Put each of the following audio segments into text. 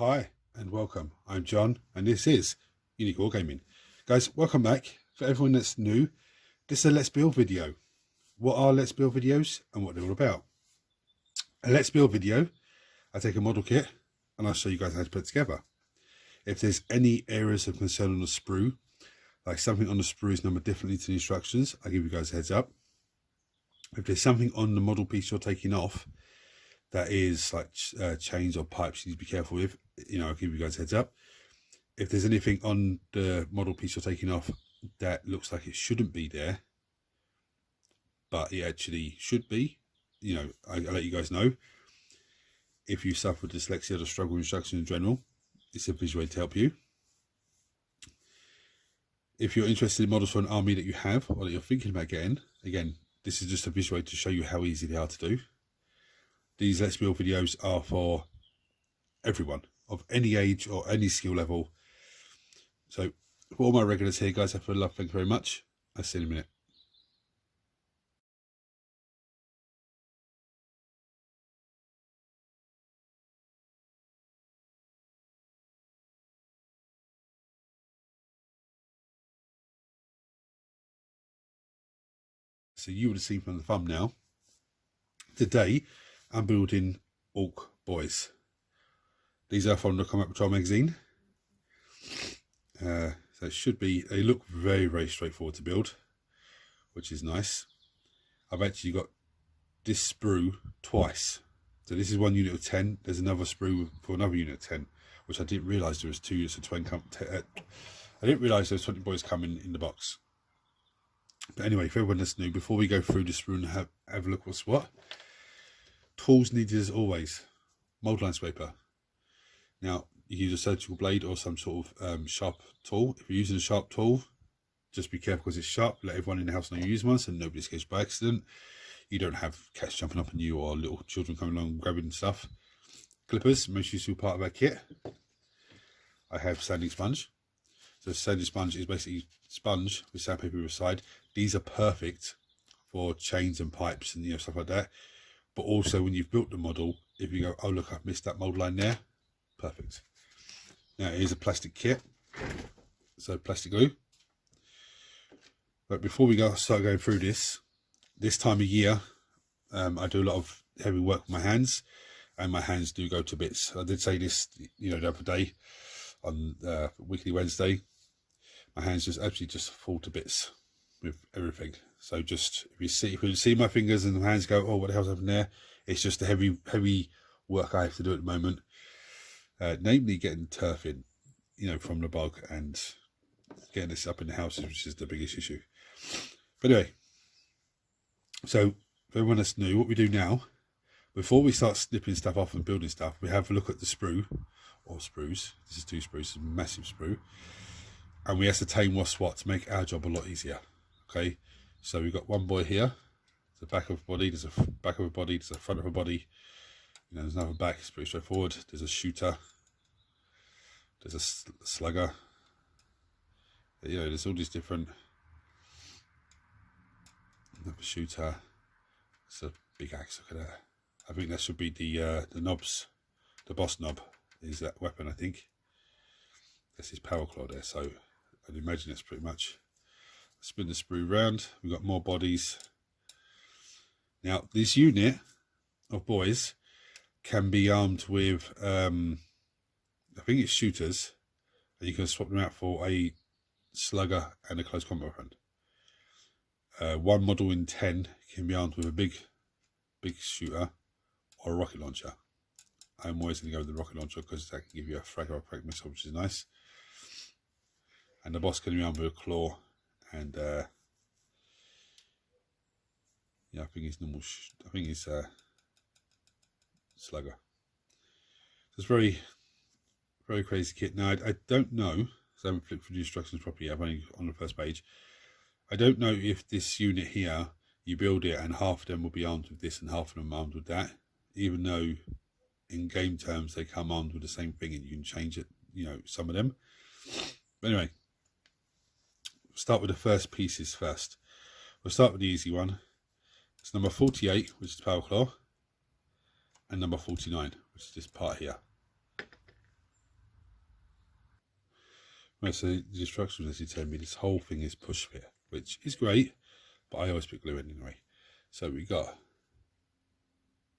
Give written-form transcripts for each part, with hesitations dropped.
Hi and welcome. I'm John and this is Unique Ork Gaming. Guys, welcome back. For everyone that's new, this is a Let's Build video. What are Let's Build videos and what they're all about? A Let's Build video, I take a model kit and I'll show you guys how to put it together. If there's any areas of concern on the sprue, like something on the sprue is numbered differently to the instructions, I'll give you guys a heads up. If there's something on the model piece you're taking off that is like chains or pipes you need to be careful with, I'll give you guys a heads up. If there's anything on the model piece you're taking off that looks like it shouldn't be there, but it actually should be, I'll let you guys know. If you suffer with dyslexia or struggle with instruction in general, it's a visual way to help you. If you're interested in models for an army that you have or that you're thinking about getting, again, this is just a visual way to show you how easy they are to do. These Let's Build videos are for everyone of any age or any skill level. So for all my regulars here, guys, I feel love. Thank you very much. I'll see you in a minute. So you would have seen from the thumbnail, today I'm building Ork Boyz. These are from the Combat Patrol magazine. So it should be, they look very, very straightforward to build, which is nice. I've actually got this sprue twice. So this is one unit of 10. There's another sprue for another unit of 10, which I didn't realise there was 2 units of 20. I didn't realise there was 20 boys coming in the box. But anyway, for everyone that's new, before we go through the sprue and have a look what's what, tools needed as always. Mould line scraper. Now, you can use a surgical blade or some sort of sharp tool. If you're using a sharp tool, just be careful because it's sharp. Let everyone in the house know you use one so nobody escapes by accident. You don't have cats jumping up on you or little children coming along grabbing stuff. Clippers, most useful part of our kit. I have sanding sponge. So sanding sponge is basically sponge with sandpaper on the side. These are perfect for chains and pipes and stuff like that. But also when you've built the model, if you go, oh look, I've missed that mould line there, perfect. Now here's a plastic kit, so plastic glue. But before we start going through this time of year, I do a lot of heavy work with my hands, and my hands do go to bits. I did say this, the other day on Weekly Wednesday. My hands just absolutely just fall to bits with everything. So just if you see my fingers and the hands go, oh, what the hell's happened there? It's just the heavy work I have to do at the moment. Namely getting turf in, from the bog and getting this up in the houses, which is the biggest issue. But anyway, so for everyone that's new, what we do now, before we start snipping stuff off and building stuff, we have a look at the sprue, or sprues. This is 2 sprues, it's a massive sprue. And we ascertain what's what to make our job a lot easier. Okay, so we've got one boy here, the back of a body, there's a back of a body, there's a front of a body, there's another back, it's pretty straightforward. There's a shooter, there's a slugger, there's all these different, another shooter, it's a big axe, look at that. I think that should be the knobs, the boss knob is that weapon, I think. That's his power claw there, so I'd imagine that's pretty much. Spin the sprue round, we've got more bodies. Now this unit of boys can be armed with I think it's shooters, and you can swap them out for a slugger and a close combat weapon. One model in 10 can be armed with a big shooter or a rocket launcher. I'm always going to go with the rocket launcher because that can give you a frag or a frag missile, which is nice. And the boss can be armed with a claw and I think he's normal. I think he's slugger. So it's very, very crazy kit. Now I don't know, because I haven't flipped through the instructions properly. I'm only on the first page. I don't know if this unit here, you build it and half of them will be armed with this and half of them armed with that, even though in game terms they come armed with the same thing and you can change it, some of them. But anyway, we'll start with the first pieces first. We'll start with the easy one. It's number 48, which is power claw, and number 49, which is this part here. Right, so the instructions as you tell me, this whole thing is push fit, which is great, but I always put glue in anyway. So we got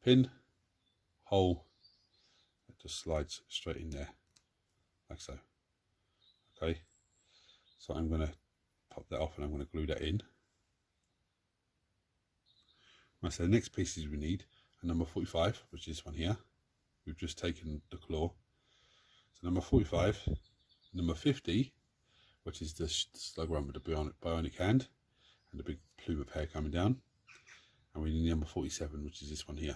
pin, hole, it just slides straight in there, like so. Okay, so I'm going to pop that off and I'm going to glue that in. Right, so the next pieces we need are number 45, which is this one here. We've just taken the claw. So number 45, number 50, which is the slug one with the bionic hand and the big plume of hair coming down. And we need number 47, which is this one here.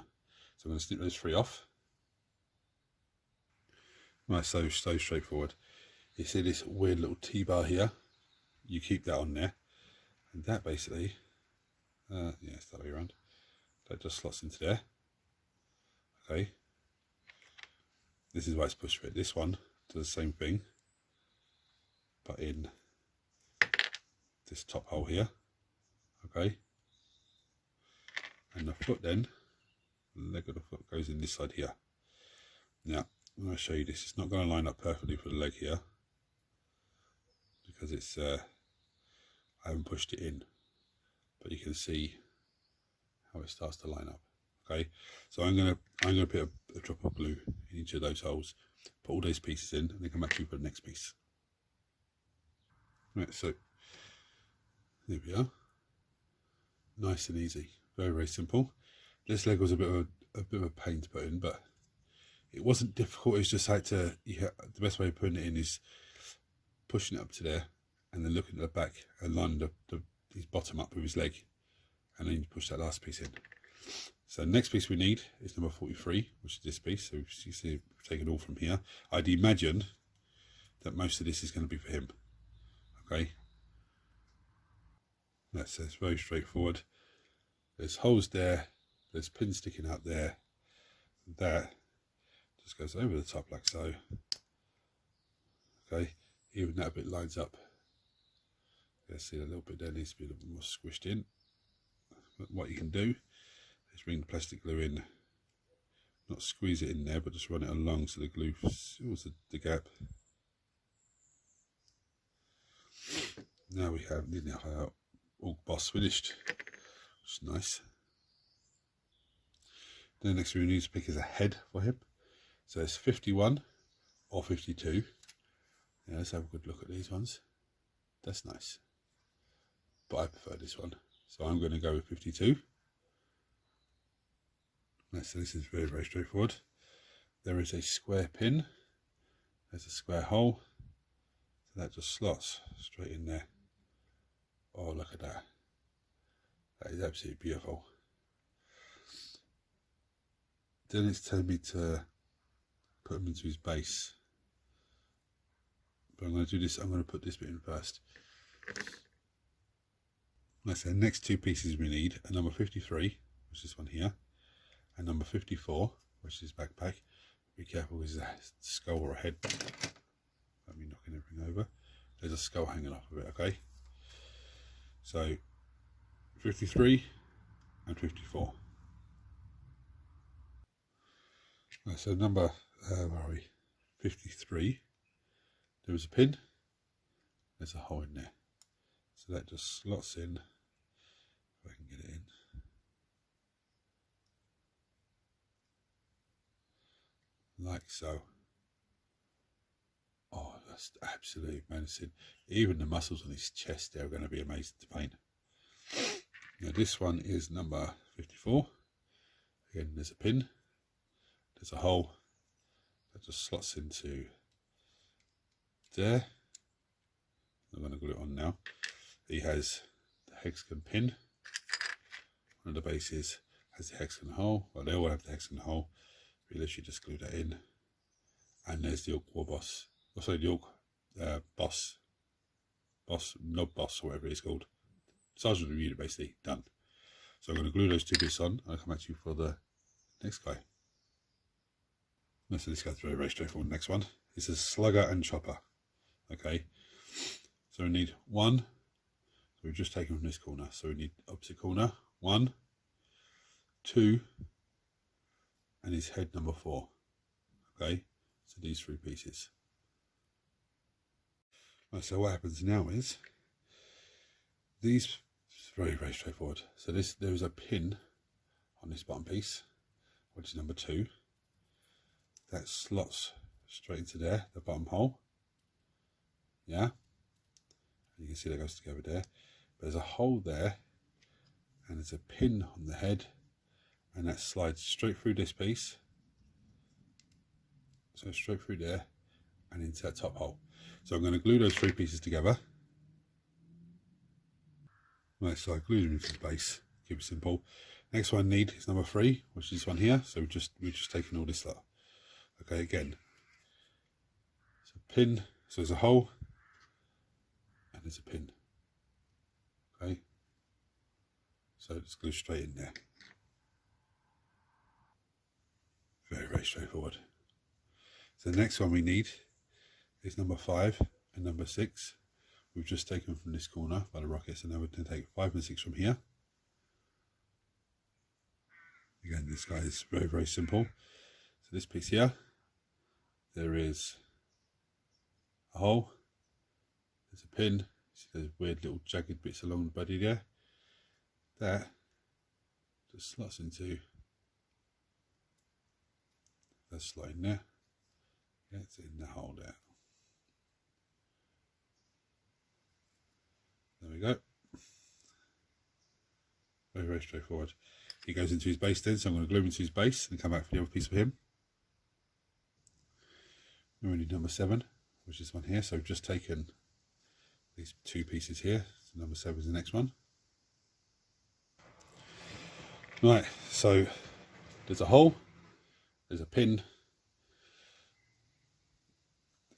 So I'm going to snip those three off. Right, so straightforward. You see this weird little T-bar here? You keep that on there. And that basically, yeah, it's that way around. That just slots into there. Okay. This is why it's push fit. This one does the same thing, but in this top hole here. Okay. And the foot then, the leg of the foot goes in this side here. Now, I'm going to show you this. It's not going to line up perfectly for the leg here because it's I haven't pushed it in, but you can see how it starts to line up. Okay, so I'm gonna put a drop of glue in each of those holes, put all those pieces in, and then come back to you for the next piece. Right, so there we are. Nice and easy, very, very simple. This leg was a bit of a pain to put in, but it wasn't difficult. It's just like the best way of putting it in is pushing it up to there, and then looking at the back and lining his bottom up with his leg, and then you push that last piece in. So the next piece we need is number 43, which is this piece. So you see, we've taken all from here. I'd imagine that most of this is going to be for him. Okay. So it's very straightforward. There's holes there. There's pins sticking out there. That just goes over the top like so. Okay. Even that bit lines up. You see a little bit there needs to be a little bit more squished in. But what you can do is bring the plastic glue in, not squeeze it in there, but just run it along so the glue fills the gap. Now we have nearly our Ork boss finished, which is nice. Then the next thing we need to pick is a head for him. So it's 51 or 52. Yeah, let's have a good look at these ones. That's nice, but I prefer this one, so I'm going to go with 52. So this is very, very straightforward. There is a square pin, there's a square hole, so that just slots straight in there. Oh, look at that. That is absolutely beautiful. Then it's telling me to put him into his base. But I'm going to do this, I'm going to put this bit in first. So the next two pieces we need are number 53, which is this one here, and number 54, which is backpack. Be careful, because there's a skull or a head. Let me knocking everything over. There's a skull hanging off of it, okay? So 53 and 54. So number, where are we? 53. There is a pin. There's a hole in there. So that just slots in. If I can get it in. Like so. Oh, that's absolutely menacing. Even the muscles on his chest there are going to be amazing to paint. Now this one is number 54. Again, there's a pin. There's a hole that just slots into there. I'm going to glue it on now. He has the hexagon pin. One of the bases has the hexagon hole. Well, they all have the hexagon hole. We literally just glue that in. And there's the Ork War boss. Oh, sorry, the Ork boss, knob boss, or whatever it's called. Sergeant of the unit, basically, done. So I'm going to glue those two bits on. I'll come back to you for the next guy. So this guy's very, very straightforward. Next one is a slugger and chopper. Okay, so we need one. So we've just taken from this corner. So we need opposite corner. 1, 2, and his head number 4. Okay, so these 3 pieces. So what happens now is these, very straightforward. So there is a pin on this bottom piece, which is number 2. That slots straight into there, the bottom hole. Yeah, you can see that goes together there. But there's a hole there, and there's a pin on the head, and that slides straight through this piece. So straight through there and into that top hole. So I'm going to glue those 3 pieces together. Right, so I glued them into the base. Keep it simple. Next one I need is number 3, which is this one here. So we're just taking all this lot. Okay, again. So pin. So there's a hole and there's a pin. Okay. So it's glue straight in there. Very straightforward. So the next one we need is number 5 and number 6. We've just taken from this corner by the rockets, and now we're going to take 5 and 6 from here. Again, this guy is very simple. So this piece here, there is a hole, there's a pin, see those weird little jagged bits along the body there. That just slots into, that's slotting there. Yeah, it's in the hole there. There we go. Very straightforward. He goes into his base then, so I'm going to glue him into his base and come back for the other piece for him. Then we need number 7, which is this one here. So we've just taken these 2 pieces here. So number 7 is the next one. Right, so there's a hole, there's a pin.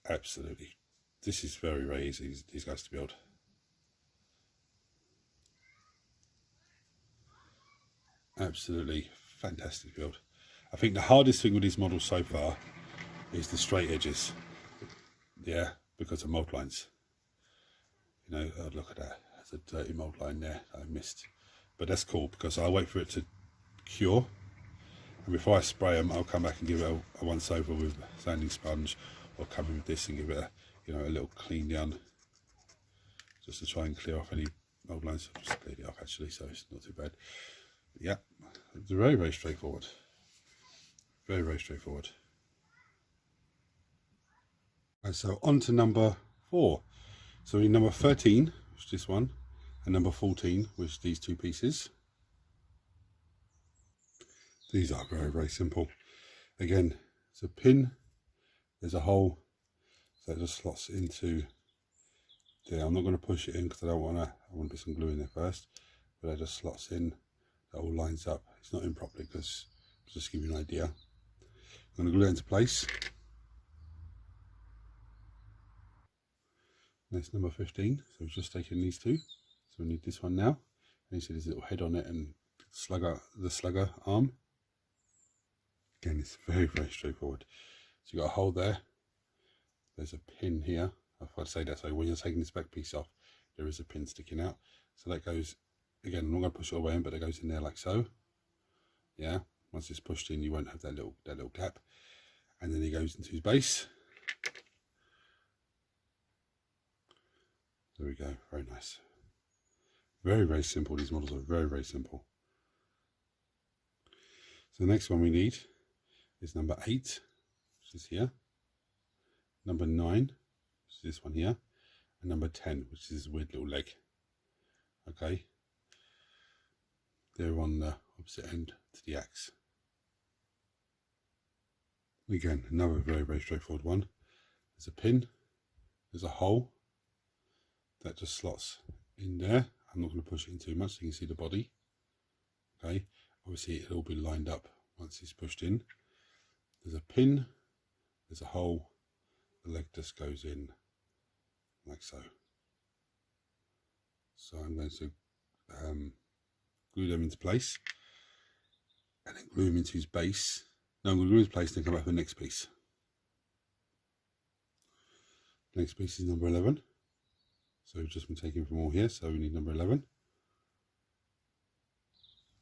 Absolutely. This is very easy, these guys to build. Absolutely fantastic build. I think the hardest thing with these models so far is the straight edges. Yeah, because of mold lines. You know, oh, look at that. There's a dirty mold line there that I missed. But that's cool because I'll wait for it to cure. And before I spray them, I'll come back and give it a once over with sanding sponge, or come in with this and give it a, you know, a little clean down, just to try and clear off any mold lines. I've just cleared it off actually, so it's not too bad. But yeah, it's very straightforward. Very straightforward. Right, so on to number 4. So in number 13, which is this one, and number 14, which is these 2 pieces. These are very simple. Again, it's a pin, there's a hole, so it just slots into there. I'm not going to push it in because I want to put some glue in there first, but it just slots in. That all lines up. It's not in properly because just to give you an idea. I'm going to glue it into place. That's number 15. So we've just taken these 2. So we need this one now. And you see there's a little head on it and the slugger arm. Again, it's very straightforward. So you've got a hole there. There's a pin here. I forgot to say that. So when you're taking this back piece off, there is a pin sticking out. So that goes, again, I'm not going to push it all the way in, but it goes in there like so. Yeah. Once it's pushed in, you won't have that little gap. And then he goes into his base. There we go. Very nice. Very simple. These models are very simple. So the next one we need is number 8, which is here. Number 9, which is this one here. And number 10, which is this weird little leg. Okay. They're on the opposite end to the axe. Again, another very straightforward one. There's a pin, there's a hole that just slots in there. I'm not going to push it in too much so you can see the body. Okay, obviously it'll all be lined up once it's pushed in. There's a pin, there's a hole, the leg just goes in like so. So I'm going to glue them into place and then glue them into his base. Now I'm going to glue his place and then come back for the next piece. Next piece is number 11. So we've just been taking from all here, so we need number 11.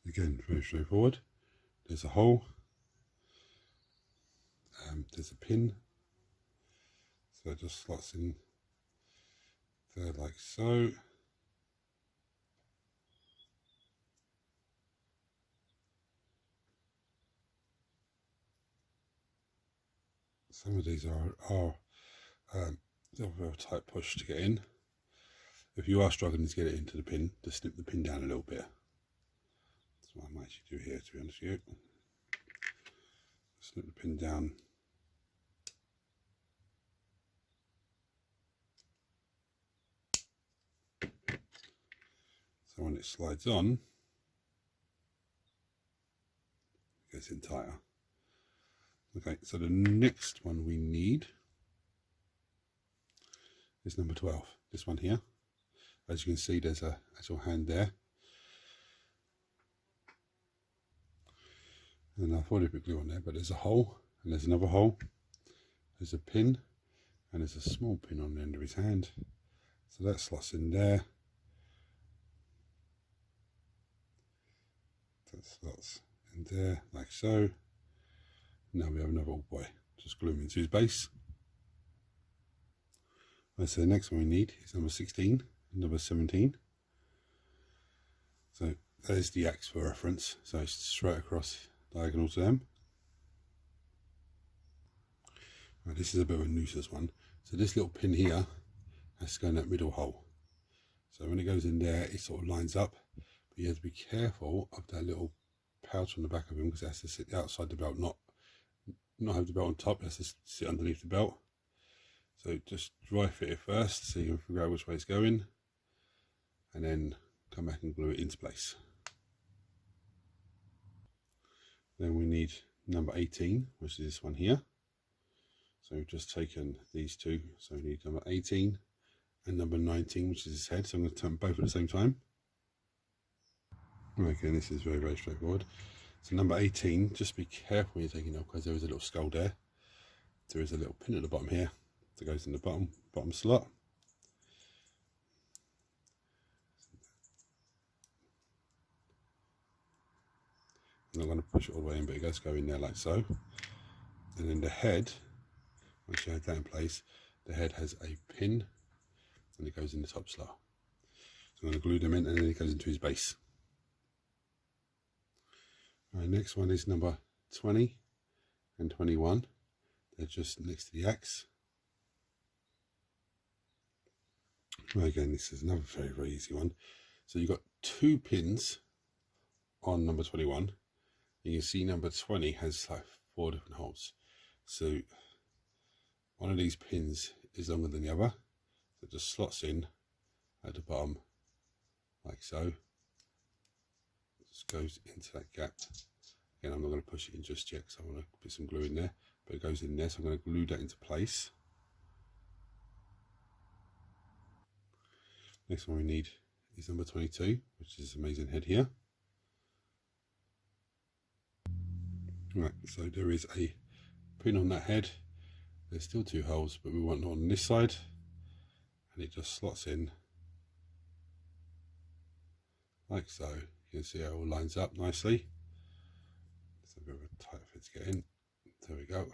Again, very straightforward. There's a hole, there's a pin, so it just slots in there like so. Some of these are a tight push to get in. If you are struggling to get it into the pin, just snip the pin down a little bit. That's what I might actually do here, to be honest with you. Snip the pin down. So when it slides on, it gets in tighter. Okay, so the next one we need is number 12, this one here. As you can see, there's a actual hand there. And I thought it'd be glue on there, but there's a hole, and there's another hole. There's a pin, and there's a small pin on the end of his hand. So that slots in there. That slots in there, like so. Now we have another old boy. Just glue him into his base. Right, so the next one we need is number 16 and number 17. So there's the axe for reference. So it's straight across diagonal to them. Right, this is a bit of a nuisance one. So this little pin here has to go in that middle hole. So when it goes in there, it sort of lines up. But you have to be careful of that little pouch on the back of him, because it has to sit outside the belt, not have the belt on top. It has to sit underneath the belt. So just dry fit it first, so you can figure out which way it's going, and then come back and glue it into place. Then we need number 18, which is this one here. So we've just taken these two. So we need number 18 and number 19, which is his head. So I'm going to turn both at the same time. Okay, this is very, very straightforward. So number 18, just be careful when you're taking it off, because there is a little skull there. There is a little pin at the bottom here that goes in the bottom slot. I'm not going to push it all the way in, but it does go in there like so. And then the head, once you have that in place, the head has a pin and it goes in the top slot. So I'm going to glue them in, and then it goes into his base. Right, next one is number 20 and 21. They're just next to the axe. Right, again, this is another very, very easy one. So you've got 2 pins on number 21. You can see number 20 has like 4 different holes. So one of these pins is longer than the other. So it just slots in at the bottom like so. Just goes into that gap. Again, I'm not going to push it in just yet because I want to put some glue in there, but it goes in there, so I'm going to glue that into place. Next one we need is number 22, which is this amazing head here. Right, so there is a pin on that head. There's still 2 holes, but we want it on this side, and it just slots in like so. You can see how it all lines up nicely. It's a bit of a tight fit to get in. There we go.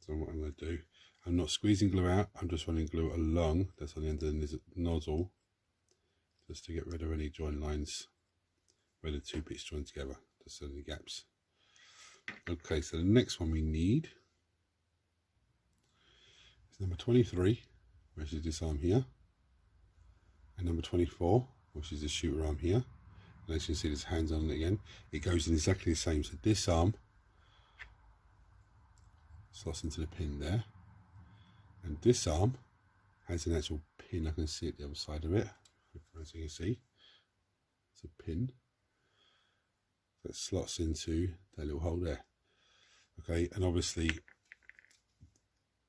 So what I'm going to do, I'm not squeezing glue out, I'm just running glue along. That's on the end of the nozzle, just to get rid of any join lines where the 2 bits join together, just any gaps. Okay, so the next one we need is number 23, which is this arm here, and number 24, which is the shooter arm here. And as you can see, there's hands on it again. It goes in exactly the same. So this arm slots into the pin there, and this arm has an actual pin. I can see at the other side of it, as you can see. It's a pin that slots into that little hole there. Okay, and obviously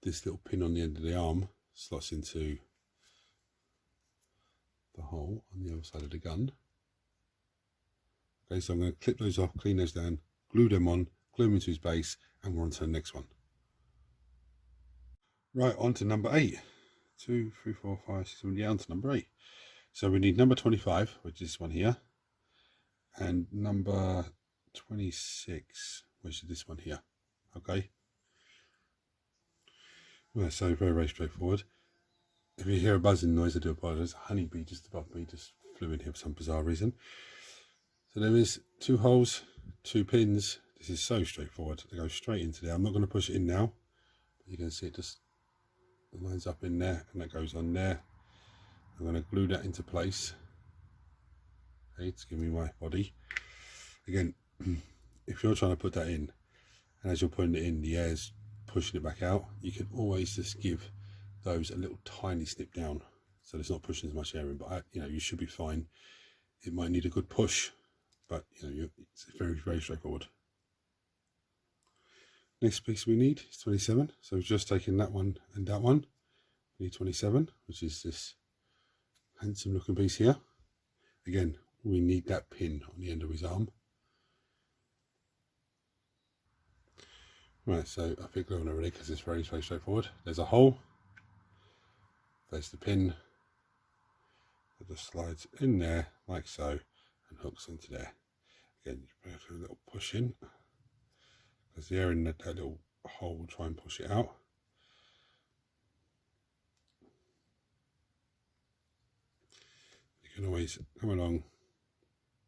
this little pin on the end of the arm slots into the hole on the other side of the gun. Okay, so I'm going to clip those off, clean those down, glue them on, glue them into his base, and we're on to the next one. Right, on to number 8. 2, 3, 4, 5, 6, 7, yeah, on to number 8. So we need number 25, which is this one here, and number 26, which is this one here. Okay. Right, so very, very straightforward. If you hear a buzzing noise, I do apologise. A honeybee just above me just flew in here for some bizarre reason. So there is 2 holes, 2 pins. This is so straightforward. They go straight into there. I'm not going to push it in now. But you can see it just lines up in there, and that goes on there. I'm going to glue that into place. Okay, to give me my body. Again, if you're trying to put that in, and as you're putting it in, the air's pushing it back out, you can always just give those a little tiny snip down, so it's not pushing as much air in. But you know, you should be fine. It might need a good push, but you know, it's very, very straightforward. Next piece we need is 27. So we've just taken that one and that one. We need 27, which is this handsome looking piece here. Again, we need that pin on the end of his arm. Right, so I think glue on already because it's very, very straightforward. There's a hole. There's the pin. It just slides in there like so and hooks into there. Again, you put a little push in because the air in that little hole will try and push it out. You can always come along.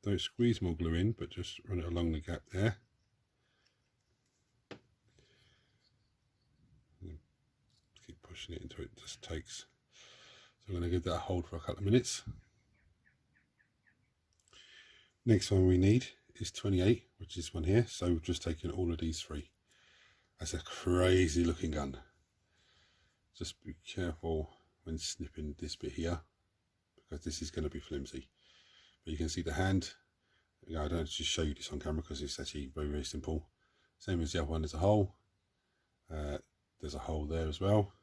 Don't squeeze more glue in, but just run it along the gap there. Keep pushing it until it just takes. So I'm going to give that a hold for a couple of minutes. Next one we need is 28, which is one here. So we've just taken all of these 3. That's a crazy looking gun. Just be careful when snipping this bit here, because this is going to be flimsy. But you can see the hand. I don't just show you this on camera because it's actually very, very simple. Same as the other one, there's a hole. There's a hole there as well.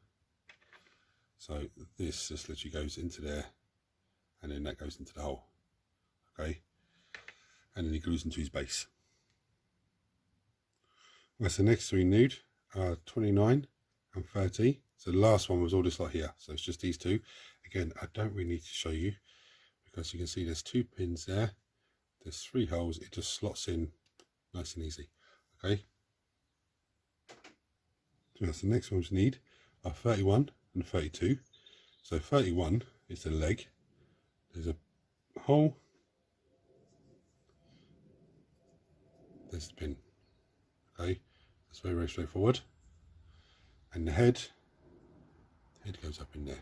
So this just literally goes into there, and then that goes into the hole. Okay, and then he glues into his base. That's the next 3 need. 29 and 30. So the last one was all this lot here. So it's just these 2. Again, I don't really need to show you because you can see there's 2 pins there. There's 3 holes. It just slots in nice and easy. Okay. So that's the next ones we need are 31 and 32. So 31 is the leg. There's a hole. There's the pin. Okay, that's very, very straightforward. And the head goes up in there.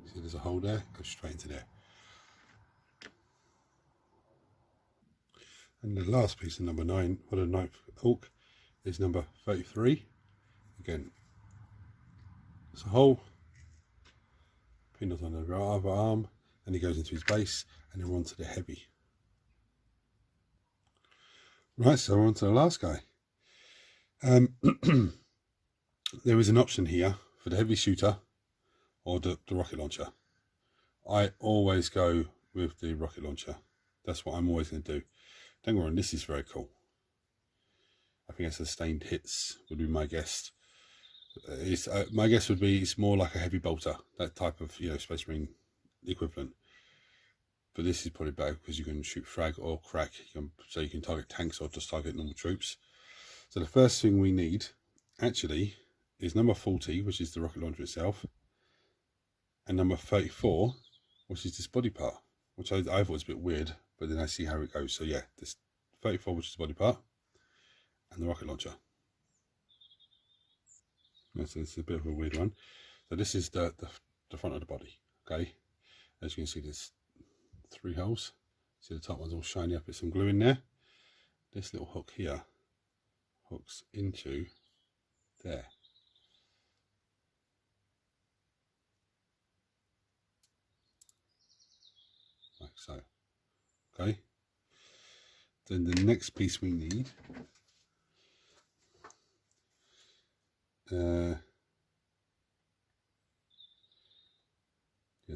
See, there's a hole there, goes straight into there. And the last piece of number 9, for the 9th Ork, is number 33. Again, it's a hole, pin is on the other arm, and he goes into his base, and then we're on to the heavy. Right, so we're on to the last guy. There is an option here for the heavy shooter or the rocket launcher. I always go with the rocket launcher. That's what I'm always going to do. Don't get me wrong, this is very cool. I think a sustained hits would be my guess. My guess would be it's more like a heavy bolter, that type of, you know, Space Marine equivalent. But this is probably better because you can shoot frag or crack. So you can target tanks or just target normal troops. So the first thing we need actually is number 40, which is the rocket launcher itself, and number 34, which is this body part, which I thought was a bit weird, but then I see how it goes. So yeah, this 34, which is the body part, and the rocket launcher. So it's a bit of a weird one. So this is the front of the body. Okay, as you can see, there's 3 holes. See the top one's all shiny up with some glue in there. This little hook here hooks into there. Like so. Okay. Then the next piece we need the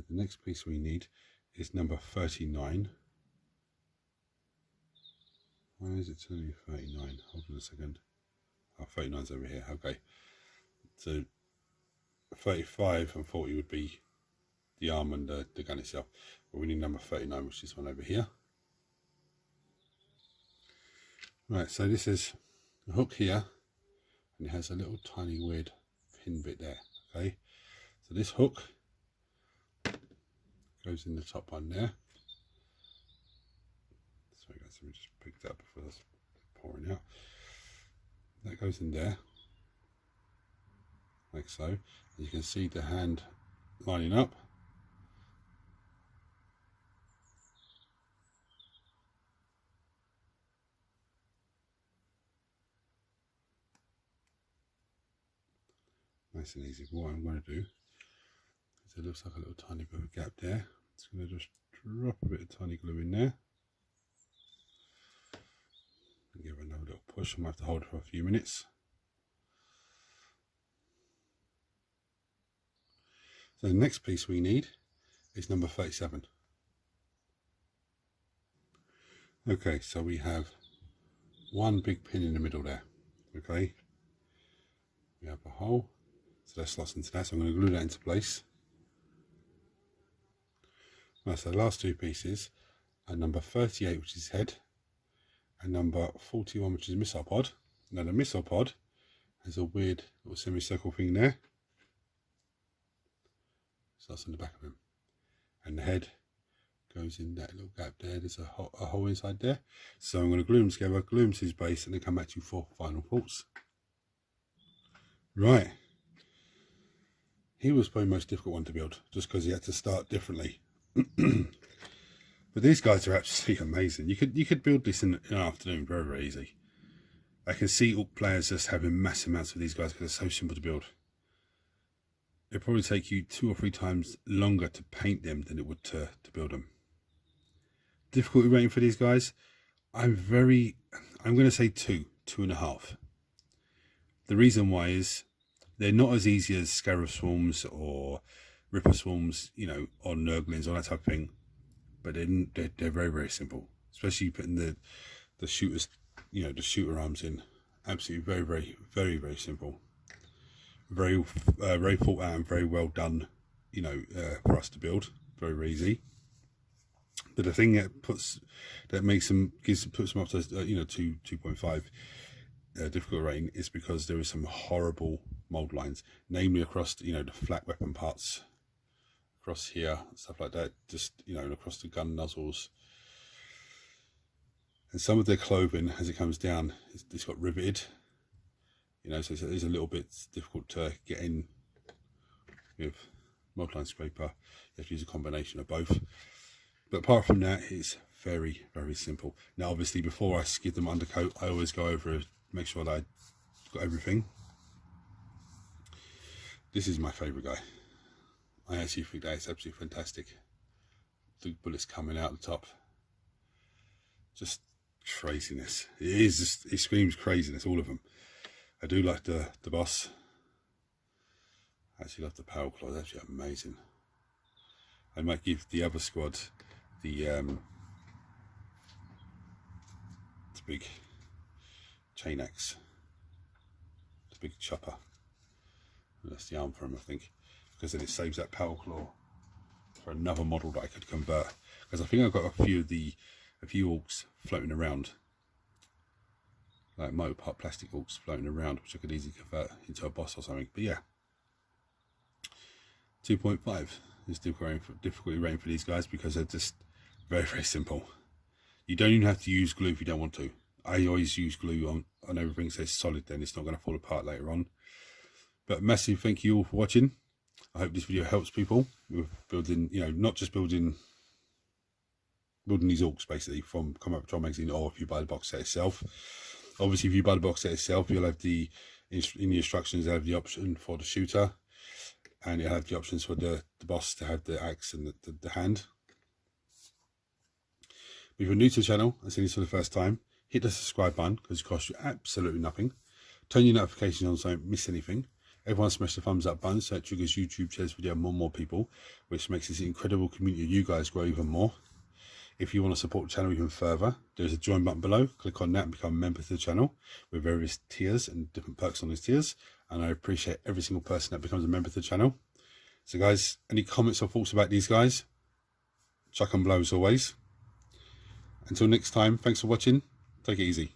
next piece we need is number 39. Why is it telling me 39? Hold on a second. Oh, 39's over here. Okay. So 35 and 40 would be the arm and the gun itself. But we need number 39, which is this one over here. Right, so this is a hook here, and it has a little tiny weird pin bit there. Okay. So this hook goes in the top one there. Sorry guys, let me just pick that up before that's pouring out. That goes in there, like so. You can see the hand lining up. Nice and easy. What I'm going to do is, it looks like a little tiny bit of a gap there. It's going to just drop a bit of tiny glue in there. And give it another little push. I might have to hold it for a few minutes. So the next piece we need is number 37. Okay, so we have one big pin in the middle there. Okay, we have a hole. So that slots into that, so I'm going to glue that into place. Right, so the last two pieces are number 38, which is head, and number 41, which is missile pod. Now the missile pod has a weird little semicircle thing there. So that's on the back of him. And the head goes in that little gap there. There's a hole inside there. So I'm going to glue them together, glue them to his base, and then come back to you for final thoughts. Right. He was probably the most difficult one to build, just because he had to start differently. But these guys are absolutely amazing. You could build this in an afternoon very, very easy. I can see Ork players just having massive amounts of these guys because they're so simple to build. It'll probably take you 2 or 3 times longer to paint them than it would to build them. Difficulty rating for these guys, I'm going to say 2.5. The reason why is they're not as easy as Scarab Swarms or Ripper Swarms, you know, or Nurglings or that type of thing. But they're very, very simple. Especially putting the shooters, you know, the shooter arms in. Absolutely very, very, very, very simple. Very, very thought out and very well done, you know, for us to build. Very, very easy. But the thing that puts them up to, you know, 2.5 difficult rating is because there is some horrible mold lines, namely across, you know, the flat weapon parts, across here, stuff like that, just, you know, across the gun nozzles. And some of the clothing, as it comes down, it's got riveted, you know, so it's a little bit difficult to get in with mold line scraper. You have to use a combination of both. But apart from that, it's very, very simple. Now, obviously, before I give them undercoat, I always go over it, make sure that I've got everything. This is my favourite guy. I actually think that is absolutely fantastic. The bullets coming out the top. Just craziness. It is just, it screams craziness, all of them. I do like the boss. I actually love the power claw, it's actually amazing. I might give the other squad the big chain axe, the big chopper. That's the arm for him, I think, because then it saves that power claw for another model that I could convert. Because I think I've got a few orcs floating around, like motor part plastic orcs floating around, which I could easily convert into a boss or something. But yeah, 2.5 is difficulty rating for these guys because they're just very, very simple. You don't even have to use glue if you don't want to. I always use glue on everything so it's solid, then it's not going to fall apart later on. But massive thank you all for watching. I hope this video helps people with building, you know, not just building these orcs basically from Combat Patrol magazine, or if you buy the box set itself. Obviously, if you buy the box set itself, you'll have in the instructions, you'll have the option for the shooter, and you'll have the options for the boss to have the axe and the hand. If you're new to the channel and seeing this for the first time, hit the subscribe button because it costs you absolutely nothing. Turn your notifications on so you don't miss anything. Everyone smash the thumbs up button so it triggers YouTube shares video more and more people, which makes this incredible community of you guys grow even more. If you want to support the channel even further, there's a join button below. Click on that and become a member of the channel with various tiers and different perks on those tiers. And I appreciate every single person that becomes a member of the channel. So guys, any comments or thoughts about these guys, chuck them below as always. Until next time, thanks for watching. Take it easy.